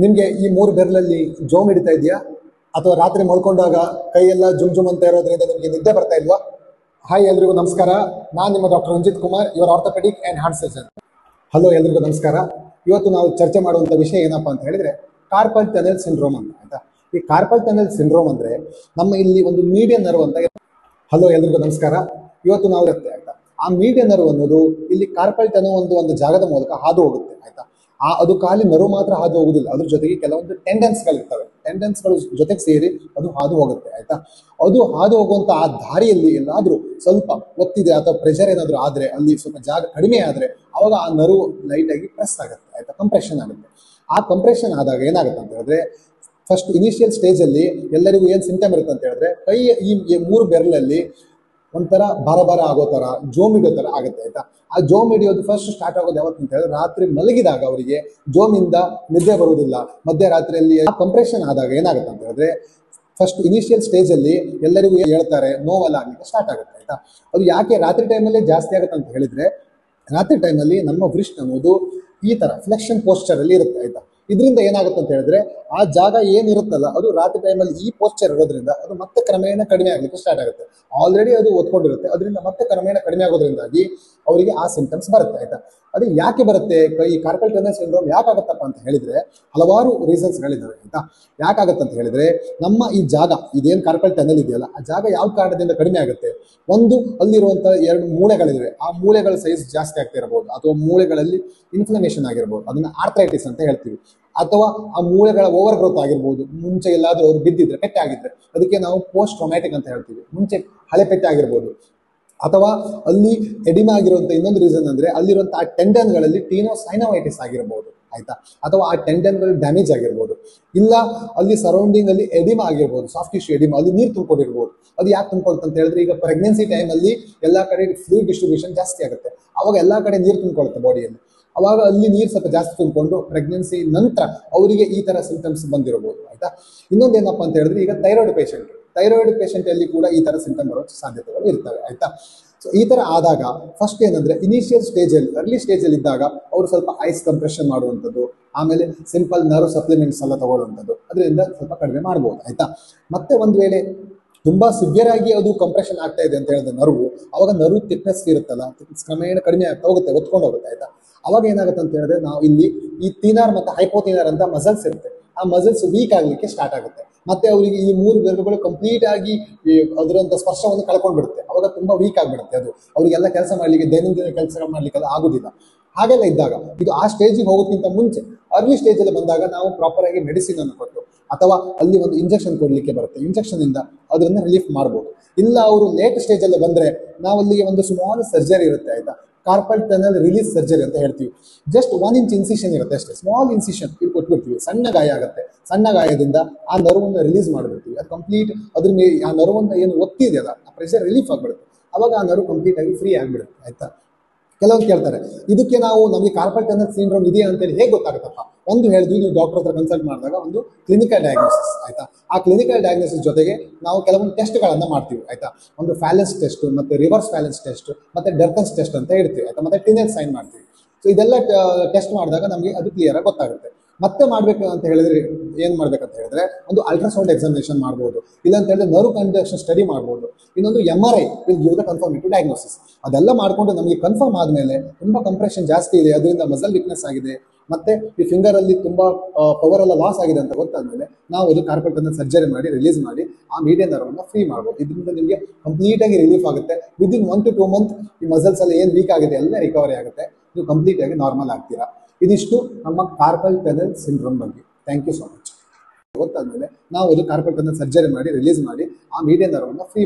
ನಿಮ್ಗೆ ಈ ಮೂರು ಬೆರಳಲ್ಲಿ ಜೋಮ್ ಹಿಡಿತಾ ಇದೆಯಾ ಅಥವಾ ರಾತ್ರಿ ಮಲ್ಕೊಂಡಾಗ ಕೈಯೆಲ್ಲ ಜುಮ್ ಜುಮ್ ಅಂತ ಇರೋದ್ರಿಂದ ನಿಮಗೆ ನಿದ್ದೆ ಬರ್ತಾ ಇಲ್ವಾ? ಹಾಯ್ ಎಲ್ರಿಗೂ ನಮಸ್ಕಾರ. ನಾನು ನಿಮ್ಮ doctor Ranjit Kumar, your orthopedic and heart surgeon. Hello ಎಲ್ರಿಗೂ ನಮಸ್ಕಾರ. ಇವತ್ತು ನಾವು ಚರ್ಚೆ ಮಾಡುವಂಥ ವಿಷಯ ಏನಪ್ಪ ಅಂತ ಹೇಳಿದ್ರೆ ಕಾರ್ಪಲ್ ಟನಲ್ ಸಿಂಡ್ರೋಮ್ ಅಂತ. ಆಯ್ತಾ, ಈ ಕಾರ್ಪಲ್ ಟನಲ್ ಸಿಂಡ್ರೋಮ್ ಅಂದ್ರೆ ನಮ್ಮ ಇಲ್ಲಿ ಒಂದು ಮೀಡಿಯನ್ ನರ್ವ್ ಅಂತ. ಹಲೋ ಎಲ್ರಿಗೂ ನಮಸ್ಕಾರ. ಇವತ್ತು ನಾವು ಆಯ್ತಾ, ಆ ಮೀಡಿಯನ್ ನರ್ವ್ ಅನ್ನೋದು ಇಲ್ಲಿ ಕಾರ್ಪಲ್ ಟನಲ್ ಒಂದು ಜಾಗದ ಮೂಲಕ ಹಾದು ಹೋಗುತ್ತೆ. ಆಯ್ತಾ, ಅದು ಖಾಲಿ ನರ್ವ್ ಮಾತ್ರ ಹಾದು ಹೋಗುದಿಲ್ಲ, ಅದ್ರ ಜೊತೆಗೆ ಕೆಲವೊಂದು ಟೆಂಡೆನ್ಸ್ಗಳಿರ್ತವೆ. ಟೆಂಡೆನ್ಸ್ಗಳು ಜೊತೆಗೆ ಸೇರಿ ಅದು ಹಾದು ಹೋಗುತ್ತೆ. ಆಯ್ತಾ, ಅದು ಹಾದು ಹೋಗುವಂತ ಆ ದಾರಿಯಲ್ಲಿ ಎಲ್ಲಾದ್ರೂ ಸ್ವಲ್ಪ ಒತ್ತಿದೆ ಅಥವಾ ಪ್ರೆಷರ್ ಏನಾದ್ರು ಆದ್ರೆ, ಅಲ್ಲಿ ಸ್ವಲ್ಪ ಜಾಗ ಕಡಿಮೆ ಆದ್ರೆ ಅವಾಗ ಆ ನರ್ವ್ ಲೈಟ್ ಆಗಿ ಪ್ರೆಸ್ ಆಗುತ್ತೆ. ಆಯ್ತಾ, ಕಂಪ್ರೆಷನ್ ಆಗುತ್ತೆ. ಆ ಕಂಪ್ರೆಷನ್ ಆದಾಗ ಏನಾಗುತ್ತೆ ಅಂತ ಹೇಳಿದ್ರೆ, ಫಸ್ಟ್ ಇನಿಷಿಯಲ್ ಸ್ಟೇಜ್ ಅಲ್ಲಿ ಎಲ್ಲರಿಗೂ ಏನ್ ಸಿಂಟಮ್ ಇರುತ್ತೆ ಅಂತ ಹೇಳಿದ್ರೆ, ಕೈ ಈ ಮೂರು ಬೆರಳಲ್ಲಿ ಒಂಥರ ಭಾರ ಆಗೋ ತರ, ಜೋಮ್ ಹಿಡಿಯೋ ತರ ಆಗುತ್ತೆ. ಆಯ್ತಾ, ಆ ಜೋಮ್ ಹಿಡಿಯೋದು ಫಸ್ಟ್ ಸ್ಟಾರ್ಟ್ ಆಗೋದು ಯಾವತ್ತು ಅಂತ ಹೇಳಿದ್ರೆ, ರಾತ್ರಿ ಮಲಗಿದಾಗ ಅವರಿಗೆ ಜೋಮಿಂದ ನಿದ್ದೆ ಬರುವುದಿಲ್ಲ. ಮಧ್ಯರಾತ್ರಿಯಲ್ಲಿ ಆ ಕಂಪ್ರೆಷನ್ ಆದಾಗ ಏನಾಗುತ್ತೆ ಅಂತ ಹೇಳಿದ್ರೆ, ಫಸ್ಟ್ ಇನಿಷಿಯಲ್ ಸ್ಟೇಜ್ ಅಲ್ಲಿ ಎಲ್ಲರಿಗೂ ಹೇಳ್ತಾರೆ ನೋವೆಲ್ಲ ಆಗ್ಲಿಕ್ಕೆ ಸ್ಟಾರ್ಟ್ ಆಗುತ್ತೆ. ಆಯ್ತಾ, ಅದು ಯಾಕೆ ರಾತ್ರಿ ಟೈಮಲ್ಲಿ ಜಾಸ್ತಿ ಆಗುತ್ತೆ ಅಂತ ಹೇಳಿದ್ರೆ, ರಾತ್ರಿ ಟೈಮಲ್ಲಿ ನಮ್ಮ ವೃಷ್ಣ ಅನ್ನೋದು ಈ ತರ ಫ್ಲೆಕ್ಷನ್ ಪೋಸ್ಚರ್ ಅಲ್ಲಿ ಇರುತ್ತೆ. ಆಯ್ತಾ, ಇದರಿಂದ ಏನಾಗುತ್ತೆ ಅಂತ ಹೇಳಿದ್ರೆ, ಆ ಜಾಗ ಏನಿರುತ್ತಲ್ಲ ಅದು ರಾತ್ರಿ ಟೈಮಲ್ಲಿ ಈ ಪೋಸ್ಚರ್ ಇರೋದ್ರಿಂದ ಅದು ಮತ್ತೆ ಕ್ರಮೇಣ ಕಡಿಮೆ ಆಗ್ಲಿಕ್ಕೆ ಸ್ಟಾರ್ಟ್ ಆಗುತ್ತೆ. ಆಲ್ರೆಡಿ ಅದು ಒತ್ಕೊಂಡಿರುತ್ತೆ, ಅದರಿಂದ ಮತ್ತೆ ಕ್ರಮೇಣ ಕಡಿಮೆ ಆಗೋದ್ರಿಂದಾಗಿ ಅವರಿಗೆ ಆ ಸಿಂಟಮ್ಸ್ ಬರುತ್ತೆ. ಆಯ್ತಾ, ಅದು ಯಾಕೆ ಬರುತ್ತೆ ಈ ಕಾರ್ಪಲ್ ಟನಲ್ ಸಿಂಡ್ರೋಮ್ ಯಾಕಾಗತ್ತಪ್ಪ ಅಂತ ಹೇಳಿದ್ರೆ, ಹಲವಾರು ರೀಸನ್ಸ್ಗಳಿದ್ದಾವೆ. ಆಯ್ತಾ, ಯಾಕಾಗತ್ತೆ ಅಂತ ಹೇಳಿದ್ರೆ, ನಮ್ಮ ಈ ಜಾಗ ಇದೇನು ಕಾರ್ಪಲ್ ಟನಲ್ ಇದೆಯಲ್ಲ, ಆ ಜಾಗ ಯಾವ ಕಾರಣದಿಂದ ಕಡಿಮೆ ಆಗುತ್ತೆ? ಒಂದು, ಅಲ್ಲಿರುವಂತ ಎರಡು ಮೂಳೆಗಳಿವೆ, ಆ ಮೂಳೆಗಳ ಸೈಜ್ ಜಾಸ್ತಿ ಆಗ್ತಾ ಇರಬಹುದು, ಅಥವಾ ಮೂಳೆಗಳಲ್ಲಿ ಇನ್ಫ್ಲಮೇಷನ್ ಆಗಿರ್ಬೋದು, ಅದನ್ನ ಆರ್ಥ್ರೈಟಿಸ್ ಅಂತ ಹೇಳ್ತೀವಿ. ಅಥವಾ ಆ ಮೂಳೆಗಳ ಓವರ್ ಗ್ರೋತ್ ಆಗಿರ್ಬೋದು, ಮುಂಚೆ ಎಲ್ಲಾದ್ರೂ ಅವರು ಬಿದ್ದಿದ್ರೆ, ಪೆಟ್ಟೆ ಆಗಿದ್ರೆ, ಅದಕ್ಕೆ ನಾವು ಪೋಸ್ಟ್ ಟ್ರಾಮ್ಯಾಟಿಕ್ ಅಂತ ಹೇಳ್ತೀವಿ, ಮುಂಚೆ ಹಳೆ ಪೆಟ್ಟೆ ಆಗಿರ್ಬೋದು. ಅಥವಾ ಅಲ್ಲಿ ಎಡಿಮಾ ಆಗಿರುವಂತ ಇನ್ನೊಂದು ರೀಸನ್ ಅಂದ್ರೆ, ಅಲ್ಲಿರುವಂತಹ ಆ ಟೆಂಡನ್ಗಳಲ್ಲಿ ಟೀನೋಸೈನೋವೈಟಿಸ್ ಆಗಿರ್ಬೋದು. ಆಯ್ತಾ, ಅಥವಾ ಆ ಟೆಂಡನ್ಗಳು ಡ್ಯಾಮೇಜ್ ಆಗಿರ್ಬೋದು, ಇಲ್ಲ ಅಲ್ಲಿ ಸರೌಂಡಿಂಗ್ ಅಲ್ಲಿ ಎಡಿಮಾ ಆಗಿರ್ಬೋದು, ಸಾಫ್ಟ್ ಟಿಶ್ಯೂ ಎಡಿಮಾ, ಅಲ್ಲಿ ನೀರು ತುಂಬಿಕೊಂಡಿರ್ಬೋದು. ಅದು ಯಾಕೆ ತುಂಬಿಕೊಳ್ತು ಅಂತ ಹೇಳಿದ್ರೆ, ಈಗ ಪ್ರೆಗ್ನೆನ್ಸಿ ಟೈಮಲ್ಲಿ ಎಲ್ಲಾ ಕಡೆ ಫ್ಲೂಯಿಡ್ ಡಿಸ್ಟ್ರಿಬ್ಯೂಷನ್ ಜಾಸ್ತಿ ಆಗುತ್ತೆ, ಅವಾಗ ಎಲ್ಲಾ ಕಡೆ ನೀರು ತುಂಬಿಕೊಳ್ಳುತ್ತೆ ಬಾಡಿಯಲ್ಲಿ. ಅವಾಗ ಅಲ್ಲಿ ನೀರು ಸ್ವಲ್ಪ ಜಾಸ್ತಿ ತುಂಬಿಕೊಂಡು ಪ್ರೆಗ್ನೆನ್ಸಿ ನಂತರ ಅವರಿಗೆ ಈ ತರ ಸಿಂಟಮ್ಸ್ ಬಂದಿರಬಹುದು. ಆಯ್ತಾ, ಇನ್ನೊಂದೇನಪ್ಪ ಅಂತ ಹೇಳಿದ್ರೆ, ಈಗ ಥೈರಾಯ್ಡ್ ಪೇಷಂಟ್ ಅಲ್ಲಿ ಕೂಡ ಈ ತರ ಸಿಂಟಮ್ ಬರೋ ಸಾಧ್ಯತೆಗಳು ಇರ್ತವೆ. ಆಯ್ತಾ, ಸೊ ಈ ತರ ಆದಾಗ ಫಸ್ಟ್ ಏನಂದ್ರೆ, ಇನಿಷಿಯಲ್ ಸ್ಟೇಜಲ್ಲಿ ಅರ್ಲಿ ಸ್ಟೇಜಲ್ಲಿ ಇದ್ದಾಗ ಅವರು ಸ್ವಲ್ಪ ಐಸ್ ಕಂಪ್ರೆಷನ್ ಮಾಡುವಂಥದ್ದು, ಆಮೇಲೆ ಸಿಂಪಲ್ ನರ್ವ್ ಸಪ್ಲಿಮೆಂಟ್ಸ್ ಎಲ್ಲ ತಗೊಳ್ಳುವಂಥದ್ದು, ಅದರಿಂದ ಸ್ವಲ್ಪ ಕಡಿಮೆ ಮಾಡ್ಬೋದು. ಆಯ್ತಾ, ಮತ್ತೆ ಒಂದು ವೇಳೆ ತುಂಬಾ ಸಿವಿಯರ್ ಆಗಿ ಅದು ಕಂಪ್ರೆಷನ್ ಆಗ್ತಾ ಇದೆ ಅಂತ ಹೇಳಿದ್ರೆ ನರ್ವ್, ಅವಾಗ ನರ್ವ್ ಥಿಕ್ನೆಸ್ ಇರುತ್ತಲ್ಲ, ಕ್ರಮೇಣ ಕಡಿಮೆ ಆಗ್ತಾ ಹೋಗುತ್ತೆ, ಒತ್ಕೊಂಡು ಹೋಗುತ್ತೆ. ಆಯ್ತಾ, ಅವಾಗ ಏನಾಗುತ್ತೆ ಅಂತ ಹೇಳಿದ್ರೆ, ನಾವು ಇಲ್ಲಿ ಈ ಥೀನರ್ ಮತ್ತೆ ಹೈಪೋಥೀನರ್ ಅಂತ ಮಸಲ್ಸ್ ಇರುತ್ತೆ, ಆ ಮಸಲ್ಸ್ ವೀಕ್ ಆಗ್ಲಿಕ್ಕೆ ಸ್ಟಾರ್ಟ್ ಆಗುತ್ತೆ. ಮತ್ತೆ ಅವರಿಗೆ ಈ ಮೂರು ಬೆರಳುಗಳು ಕಂಪ್ಲೀಟ್ ಆಗಿ ಅದರಂತ ಸ್ಪರ್ಶವನ್ನು ಕಳ್ಕೊಂಡ್ಬಿಡುತ್ತೆ. ಅವಾಗ ತುಂಬಾ ವೀಕ್ ಆಗಿಬಿಡುತ್ತೆ, ಅದು ಅವರಿಗೆಲ್ಲ ಕೆಲಸ ಮಾಡ್ಲಿಕ್ಕೆ, ದೈನಂದಿನ ಕೆಲಸ ಮಾಡ್ಲಿಕ್ಕೆ ಆಗುದಿಲ್ಲ. ಹಾಗೆಲ್ಲ ಇದ್ದಾಗ ಇದು ಆ ಸ್ಟೇಜಿಗೆ ಹೋಗೋಕ್ಕಿಂತ ಮುಂಚೆ ಅರ್ಲಿ ಸ್ಟೇಜ್ ಅಲ್ಲಿ ಬಂದಾಗ ನಾವು ಪ್ರಾಪರ್ ಆಗಿ ಮೆಡಿಸಿನ್ ಅನ್ನು ಕೊಟ್ಟು, ಅಥವಾ ಅಲ್ಲಿ ಒಂದು ಇಂಜೆಕ್ಷನ್ ಕೊಡ್ಲಿಕ್ಕೆ ಬರುತ್ತೆ, ಇಂಜೆಕ್ಷನ್ ಇಂದ ಅದನ್ನ ರಿಲೀಫ್ ಮಾಡ್ಬೋದು. ಇಲ್ಲ ಅವರು ಲೇಟ್ ಸ್ಟೇಜ್ ಅಲ್ಲಿ ಬಂದ್ರೆ ನಾವು ಅಲ್ಲಿಗೆ ಒಂದು ಸ್ಮಾಲ್ ಸರ್ಜರಿ ಇರುತ್ತೆ. ಆಯ್ತಾ, ಕಾರ್ಪಲ್ ಟನಲ್ ರಿಲೀಸ್ ಸರ್ಜರಿ ಅಂತ ಹೇಳ್ತೀವಿ. ಜಸ್ಟ್ 1 ಇಂಚ್ ಇನ್ಸಿಷನ್ ಇರುತ್ತೆ ಅಷ್ಟೇ, ಸ್ಮಾಲ್ ಇನ್ಸಿಷನ್ ಇಲ್ಲಿ ಕೊಟ್ಬಿಡ್ತೀವಿ, ಸಣ್ಣ ಗಾಯ ಆಗುತ್ತೆ. ಸಣ್ಣ ಗಾಯದಿಂದ ಆ ನರ್ವನ್ನ ರಿಲೀಸ್ ಮಾಡಿಬಿಡ್ತೀವಿ. ಅದು ಕಂಪ್ಲೀಟ್ ಅದ್ರ ಮೇಲೆ ಆ ನರ್ವನ್ನ ಏನು ಒತ್ತಿದೆಯಲ್ಲ, ಆ ಪ್ರೆಷರ್ ರಿಲೀಫ್ ಆಗ್ಬಿಡುತ್ತೆ. ಅವಾಗ ಆ ನರ್ವ್ ಕಂಪ್ಲೀಟ್ ಆಗಿ ಫ್ರೀ ಆಗಿಬಿಡುತ್ತೆ. ಆಯ್ತಾ, ಕೆಲವೊಂದು ಕೇಳ್ತಾರೆ, ಇದಕ್ಕೆ ನಾವು ನಮಗೆ ಕಾರ್ಪಲ್ ಟನಲ್ ಸಿಂಡ್ರೋಮ್ ಇದೆಯಾ ಅಂತೇಳಿ ಹೇಗೆ ಗೊತ್ತಾಗುತ್ತಪ್ಪ? ಒಂದು ಹೇಳಿದ್ವಿ, ನೀವು ಡಾಕ್ಟರ್ ಹತ್ರ ಕನ್ಸಲ್ಟ್ ಮಾಡಿದಾಗ ಒಂದು ಕ್ಲಿನಿಕಲ್ ಡಯಾಗ್ನೋಸಿಸ್. ಆಯ್ತಾ, ಆ ಕ್ಲಿನಿಕಲ್ ಡಯಾಗ್ನೋಸಿಸ್ ಜೊತೆಗೆ ನಾವು ಕೆಲವೊಂದು ಟೆಸ್ಟ್ಗಳನ್ನ ಮಾಡ್ತೀವಿ. ಆಯ್ತಾ, ಒಂದು ಫ್ಯಾಲೆನ್ಸ್ ಟೆಸ್ಟ್, ಮತ್ತೆ ರಿವರ್ಸ್ ಫ್ಯಾಲೆನ್ಸ್ ಟೆಸ್ಟ್, ಮತ್ತೆ ಡರ್ಕನ್ಸ್ ಟೆಸ್ಟ್ ಅಂತ ಹೇಳ್ತೀವಿ. ಆಯ್ತಾ, ಮತ್ತೆ ಟಿನೆಲ್ ಸೈನ್ ಮಾಡ್ತೀವಿ. ಸೊ ಇದೆಲ್ಲ ಟೆಸ್ಟ್ ಮಾಡಿದಾಗ ನಮಗೆ ಅದು ಕ್ಲಿಯರ್ ಆಗಿ ಗೊತ್ತಾಗುತ್ತೆ. ಮತ್ತೆ ಮಾಡ್ಬೇಕು ಅಂತ ಹೇಳಿದ್ರೆ ಏನ್ ಮಾಡ್ಬೇಕಂತ ಹೇಳಿದ್ರೆ, ಒಂದು ಅಲ್ಟ್ರಾಸೌಂಡ್ ಎಕ್ಸಾಮಿನೇಷನ್ ಮಾಡ್ಬೋದು, ಇಲ್ಲ ಅಂತ ಹೇಳಿದ್ರೆ ನರ್ವ್ ಕಂಡಕ್ಷನ್ ಸ್ಟಡಿ ಮಾಡ್ಬೋದು, ಇನ್ನೊಂದು MRI will give the confirmative diagnosis. ಅದೆಲ್ಲ ಮಾಡ್ಕೊಂಡು ನಮಗೆ ಕನ್ಫರ್ಮ್ ಆದ್ಮೇಲೆ ತುಂಬಾ ಕಂಪ್ರೆಷನ್ ಜಾಸ್ತಿ ಇದೆ, ಅದರಿಂದ ಮಸಲ್ ವೀಕ್ನೆಸ್ ಆಗಿದೆ, ಮತ್ತೆ ಈ ಫಿಂಗರ್ ಅಲ್ಲಿ ತುಂಬಾ ಪವರ್ ಎಲ್ಲ ಲಾಸ್ ಆಗಿದೆ ಅಂತ ಗೊತ್ತಾದ್ಮೇಲೆ ನಾವು ಅದು ಕಾರ್ಪಲ್ ಟನಲ್ ಸರ್ಜರಿ ಮಾಡಿ ರಿಲೀಸ್ ಮಾಡಿ ಆ ಮೀಡಿಯನ್ ನರ್ವನ್ನ ಫ್ರೀ ಮಾಡ್ಬೋದು. ಇದರಿಂದ ನಿಮಗೆ ಕಂಪ್ಲೀಟ್ ಆಗಿ ರಿಲೀಫ್ ಆಗುತ್ತೆ. ವಿದಿನ್ 1 to 2 ಮಂತ್ ಈ ಮಸಲ್ಸ್ ಎಲ್ಲ ಏನ್ ವೀಕ್ ಆಗಿದೆ ಎಲ್ಲ ರಿಕವರಿ ಆಗುತ್ತೆ, ನೀವು ಕಂಪ್ಲೀಟ್ ಆಗಿ ನಾರ್ಮಲ್ ಆಗ್ತೀರಾ. ಇದಿಷ್ಟು ನಮ್ಮ ಕಾರ್ಪಲ್ ಟನಲ್ ಸಿಂಡ್ರೋಮ್ ಬಗ್ಗೆ. Thank you so much. ಗೊತ್ತಾದ್ಮೇಲೆ ನಾವು ಅದು ಕಾರ್ಪಲ್ ಟನಲ್ ಸರ್ಜರಿ ಮಾಡಿ ರಿಲೀಸ್ ಮಾಡಿ ಆ ಮೀಡಿಯನ್ ನರ್ವನ್ನ ಫ್ರೀ